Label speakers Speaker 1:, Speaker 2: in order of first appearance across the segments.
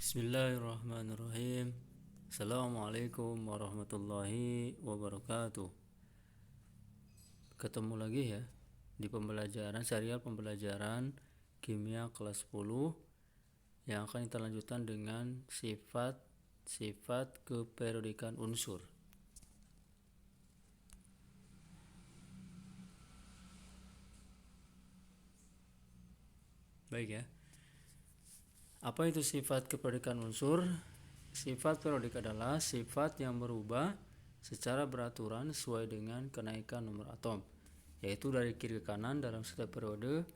Speaker 1: Bismillahirrahmanirrahim. Assalamualaikum warahmatullahi wabarakatuh. Ketemu lagi ya di serial pembelajaran kimia kelas 10 yang akan kita lanjutkan dengan sifat keperiodikan unsur. Baik ya. Apa itu sifat keperiodikan unsur? Sifat periodik adalah sifat yang berubah secara beraturan sesuai dengan kenaikan nomor atom, yaitu dari kiri ke kanan dalam setiap periode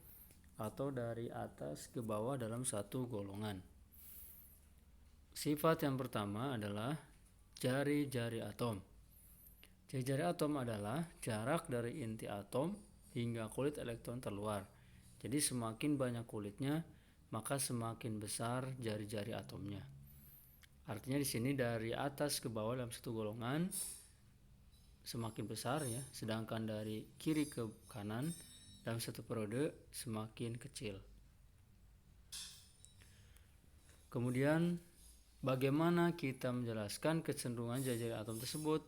Speaker 1: atau dari atas ke bawah dalam satu golongan. Sifat yang pertama adalah jari-jari atom. Jari-jari atom adalah jarak dari inti atom hingga kulit elektron terluar. Jadi semakin banyak kulitnya, maka semakin besar jari-jari atomnya. Artinya di sini dari atas ke bawah dalam satu golongan semakin besar ya, sedangkan dari kiri ke kanan dalam satu periode semakin kecil. Kemudian bagaimana kita menjelaskan kecenderungan jari-jari atom tersebut?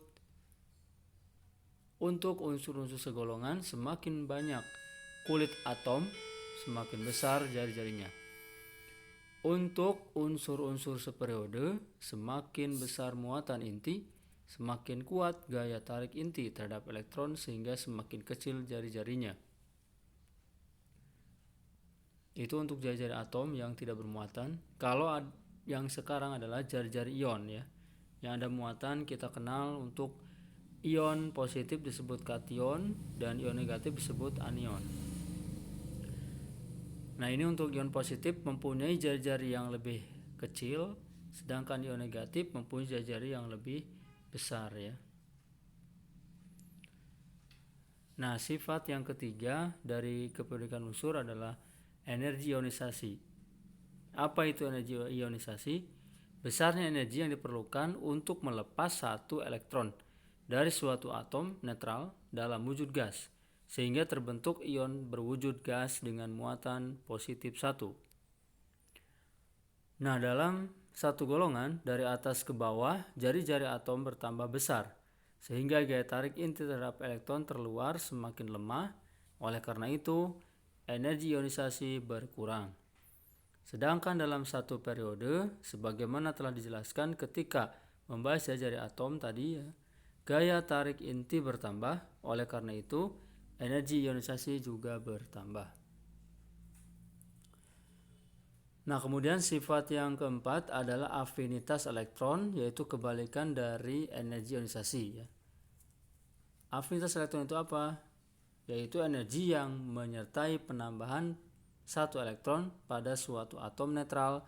Speaker 1: Untuk unsur-unsur segolongan, semakin banyak kulit atom, semakin besar jari-jarinya. Untuk unsur-unsur seperiode, semakin besar muatan inti, semakin kuat gaya tarik inti terhadap elektron sehingga semakin kecil jari-jarinya. Itu untuk jari-jari atom yang tidak bermuatan. Kalau yang sekarang adalah jari-jari ion ya. Yang ada muatan kita kenal untuk ion positif disebut kation dan ion negatif disebut anion. Nah, ini untuk ion positif mempunyai jari-jari yang lebih kecil, sedangkan ion negatif mempunyai jari-jari yang lebih besar ya. Nah, sifat yang ketiga dari keperiodikan unsur adalah energi ionisasi. Apa itu energi ionisasi? Besarnya energi yang diperlukan untuk melepas satu elektron dari suatu atom netral dalam wujud gas, sehingga terbentuk ion berwujud gas dengan muatan positif 1. Nah, dalam satu golongan dari atas ke bawah, jari-jari atom bertambah besar, sehingga gaya tarik inti terhadap elektron terluar semakin lemah. Oleh karena itu, energi ionisasi berkurang. Sedangkan dalam satu periode, sebagaimana telah dijelaskan ketika membahas jari-jari atom tadi ya, gaya tarik inti bertambah. Oleh karena itu, energi ionisasi juga bertambah. Nah, kemudian sifat yang keempat adalah afinitas elektron, yaitu kebalikan dari energi ionisasi ya. Afinitas elektron itu apa? Yaitu energi yang menyertai penambahan satu elektron pada suatu atom netral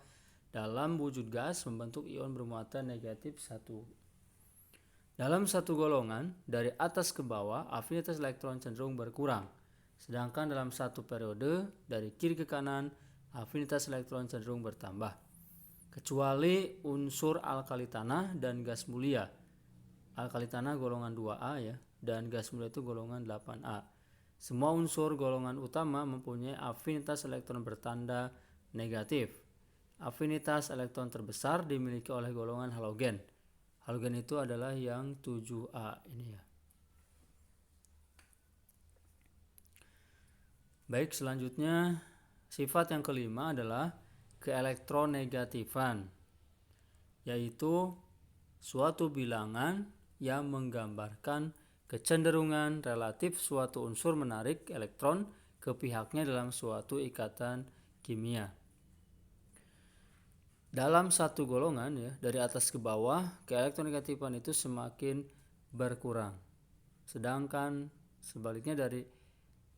Speaker 1: dalam wujud gas membentuk ion bermuatan negatif 1. Dalam satu golongan, dari atas ke bawah, afinitas elektron cenderung berkurang. Sedangkan dalam satu periode, dari kiri ke kanan, afinitas elektron cenderung bertambah. Kecuali unsur alkali tanah dan gas mulia. Alkali tanah golongan 2A ya, dan gas mulia itu golongan 8A. Semua unsur golongan utama mempunyai afinitas elektron bertanda negatif. Afinitas elektron terbesar dimiliki oleh golongan halogen. Halogen itu adalah yang 7A ini ya. Baik, selanjutnya sifat yang kelima adalah keelektronegatifan, yaitu suatu bilangan yang menggambarkan kecenderungan relatif suatu unsur menarik elektron ke pihaknya dalam suatu ikatan kimia. Dalam satu golongan ya, dari atas ke bawah, keelektronegatifan itu semakin berkurang. Sedangkan sebaliknya dari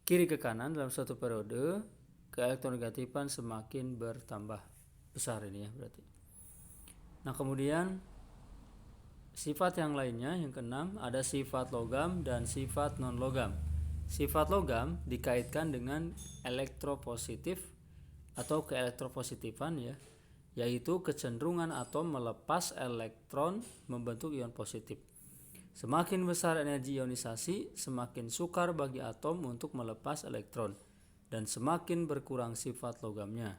Speaker 1: kiri ke kanan dalam satu periode, keelektronegatifan semakin bertambah besar ini ya berarti. Nah, kemudian sifat yang lainnya yang keenam ada sifat logam dan sifat non logam. Sifat logam dikaitkan dengan elektropositif atau keelektropositifan ya, yaitu kecenderungan atom melepas elektron membentuk ion positif. Semakin besar energi ionisasi, semakin sukar bagi atom untuk melepas elektron dan semakin berkurang sifat logamnya.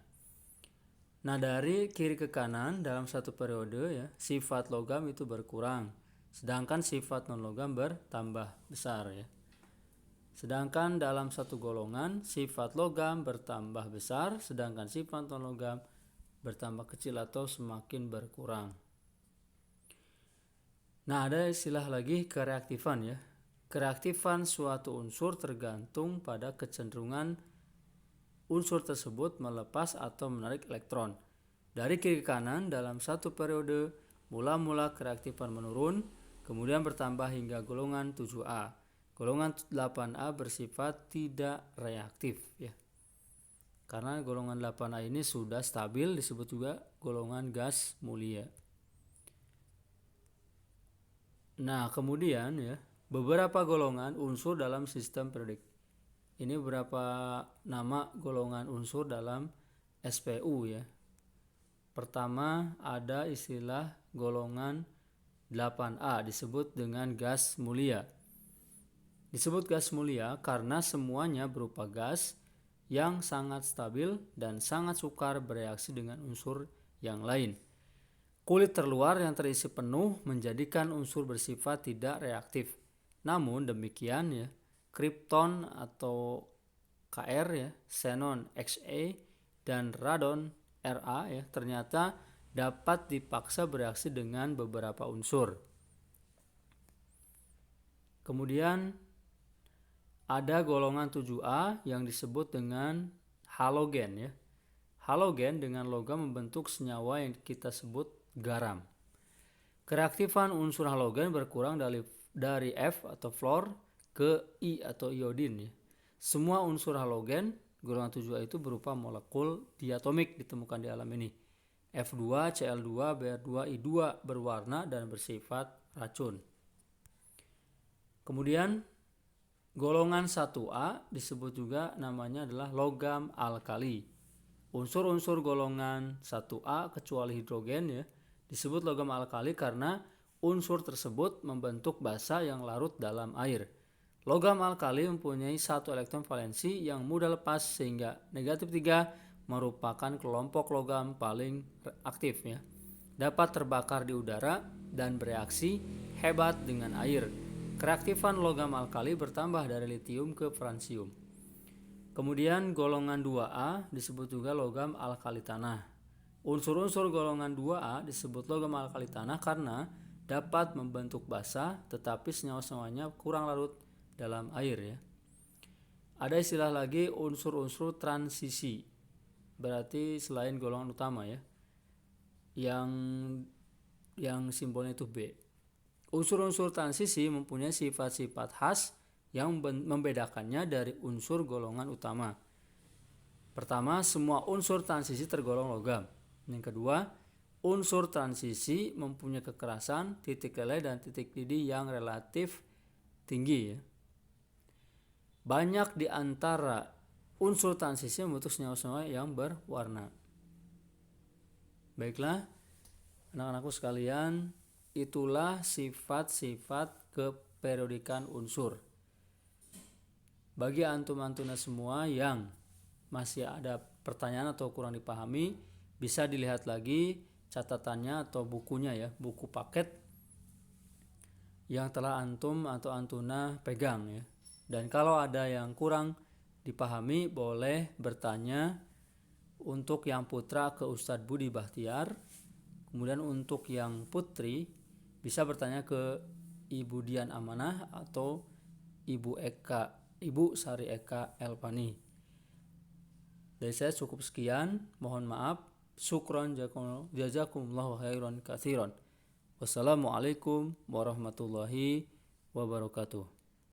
Speaker 1: Nah, dari kiri ke kanan dalam satu periode ya, sifat logam itu berkurang, sedangkan sifat non logam bertambah besar ya. Sedangkan dalam satu golongan sifat logam bertambah besar, sedangkan sifat non logam bertambah kecil atau semakin berkurang. Nah, ada istilah lagi kereaktifan ya. Kereaktifan suatu unsur tergantung pada kecenderungan unsur tersebut melepas atau menarik elektron. Dari kiri ke kanan dalam satu periode, mula-mula kereaktifan menurun, kemudian bertambah hingga golongan 7A. Golongan 8A bersifat tidak reaktif ya. Karena golongan 8A ini sudah stabil, disebut juga golongan gas mulia. Nah, kemudian ya, beberapa golongan unsur dalam sistem periodik. Ini beberapa nama golongan unsur dalam SPU ya. Pertama ada istilah golongan 8A disebut dengan gas mulia. Disebut gas mulia karena semuanya berupa gas yang sangat stabil dan sangat sukar bereaksi dengan unsur yang lain. Kulit terluar yang terisi penuh menjadikan unsur bersifat tidak reaktif. Namun demikian ya, kripton atau Kr ya, xenon Xa dan radon Ra ya ternyata dapat dipaksa bereaksi dengan beberapa unsur. Kemudian ada golongan 7A yang disebut dengan halogen ya. Halogen dengan logam membentuk senyawa yang kita sebut garam. Kereaktifan unsur halogen berkurang dari F atau fluor ke I atau iodin ya. Semua unsur halogen golongan 7A itu berupa molekul diatomik ditemukan di alam ini. F2, Cl2, Br2, I2 berwarna dan bersifat racun. Kemudian golongan 1A disebut juga namanya adalah logam alkali. Unsur-unsur golongan 1A kecuali hidrogen ya disebut logam alkali karena unsur tersebut membentuk basa yang larut dalam air. Logam alkali mempunyai satu elektron valensi yang mudah lepas sehingga negatif 3 merupakan kelompok logam paling aktif ya. Dapat terbakar di udara dan bereaksi hebat dengan air. Kereaktifan logam alkali bertambah dari litium ke fransium. Kemudian golongan 2A disebut juga logam alkali tanah. Unsur-unsur golongan 2A disebut logam alkali tanah karena dapat membentuk basa tetapi senyawa-senyawanya kurang larut dalam air ya. Ada istilah lagi unsur-unsur transisi. Berarti selain golongan utama ya. Yang simbolnya itu B. Unsur-unsur transisi mempunyai sifat-sifat khas yang membedakannya dari unsur golongan utama. Pertama, semua unsur transisi tergolong logam. Yang kedua, unsur transisi mempunyai kekerasan, titik leleh dan titik didih yang relatif tinggi ya. Banyak di antara unsur transisi membentuk senyawa-senyawa yang berwarna. Baiklah, anak-anakku sekalian, itulah sifat-sifat keperiodikan unsur. Bagi antum-antuna semua yang masih ada pertanyaan atau kurang dipahami, bisa dilihat lagi catatannya atau bukunya ya, buku paket yang telah antum atau antuna pegang ya. Dan kalau ada yang kurang dipahami boleh bertanya untuk yang putra ke Ustadz Budi Bahtiar. Kemudian untuk yang putri bisa bertanya ke Ibu Dian Amanah atau Ibu Sari Eka Elpani. Dari saya cukup sekian, mohon maaf. Syukron jazakumullahu khairan katsiran. Wassalamualaikum warahmatullahi wabarakatuh.